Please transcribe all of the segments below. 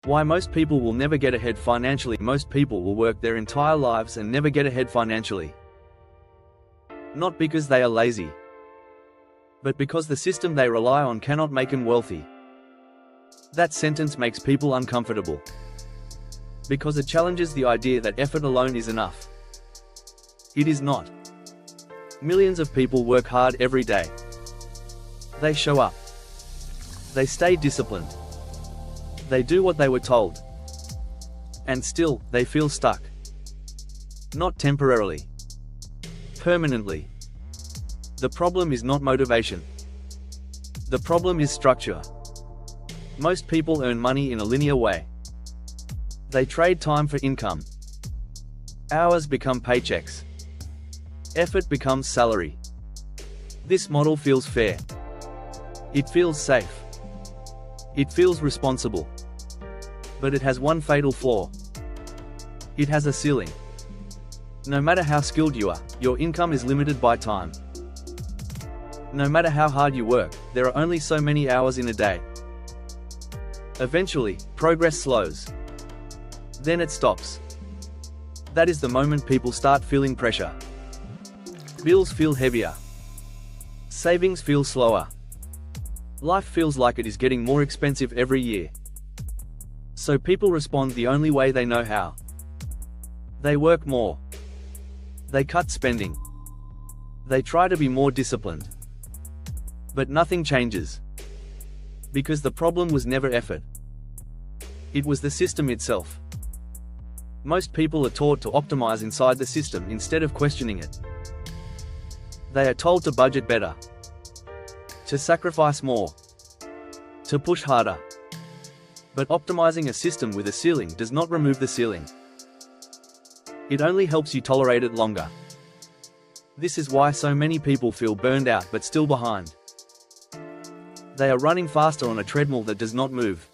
Why most people will never get ahead financially. Most people will work their entire lives and never get ahead financially. Not because they are lazy, but because the system they rely on cannot make them wealthy. That sentence makes people uncomfortable, because it challenges the idea that effort alone is enough. It is not. Millions of people work hard every day. They show up. They stay disciplined. They do what they were told. And still, they feel stuck. Not temporarily. Permanently. The problem is not motivation. The problem is structure. Most people earn money in a linear way. They trade time for income. Hours become paychecks. Effort becomes salary. This model feels fair. It feels safe. It feels responsible. But it has one fatal flaw. It has a ceiling. No matter how skilled you are, your income is limited by time. No matter how hard you work, there are only so many hours in a day. Eventually, progress slows. Then it stops. That is the moment people start feeling pressure. Bills feel heavier. Savings feel slower. Life feels like it is getting more expensive every year. So people respond the only way they know how. They work more. They cut spending. They try to be more disciplined. But nothing changes. Because the problem was never effort. It was the system itself. Most people are taught to optimize inside the system instead of questioning it. They are told to budget better, to sacrifice more, to push harder. But optimizing a system with a ceiling does not remove the ceiling. It only helps you tolerate it longer. This is why so many people feel burned out but still behind. They are running faster on a treadmill that does not move.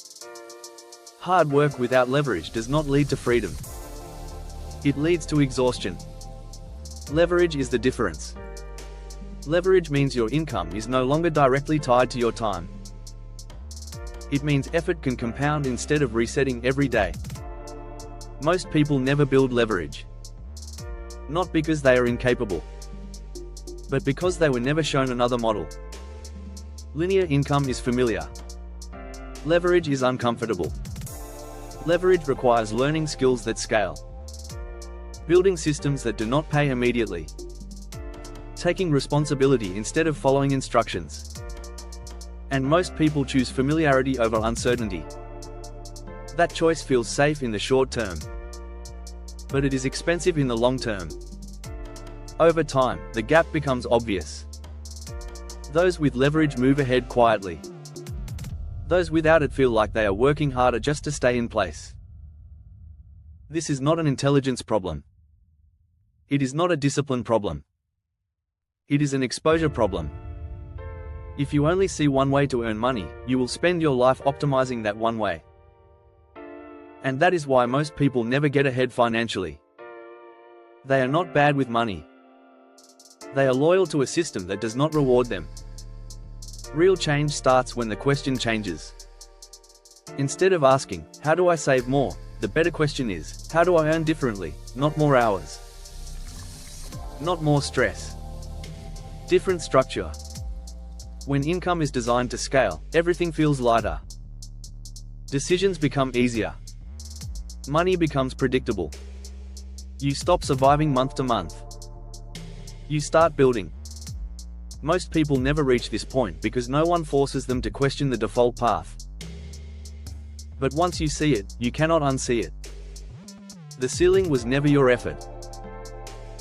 Hard work without leverage does not lead to freedom. It leads to exhaustion. Leverage is the difference. Leverage means your income is no longer directly tied to your time. It means effort can compound instead of resetting every day. Most people never build leverage. Not because they are incapable, but because they were never shown another model. Linear income is familiar. Leverage is uncomfortable. Leverage requires learning skills that scale. Building systems that do not pay immediately. Taking responsibility instead of following instructions. And most people choose familiarity over uncertainty. That choice feels safe in the short term, but it is expensive in the long term. Over time, the gap becomes obvious. Those with leverage move ahead quietly. Those without it feel like they are working harder just to stay in place. This is not an intelligence problem. It is not a discipline problem. It is an exposure problem. If you only see one way to earn money, you will spend your life optimizing that one way. And that is why most people never get ahead financially. They are not bad with money. They are loyal to a system that does not reward them. Real change starts when the question changes. Instead of asking, how do I save more? The better question is, how do I earn differently? Not more hours. Not more stress. Different structure. When income is designed to scale, everything feels lighter. Decisions become easier. Money becomes predictable. You stop surviving month to month. You start building. Most people never reach this point because no one forces them to question the default path. But once you see it, you cannot unsee it. The ceiling was never your effort.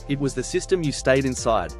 It was the system you stayed inside.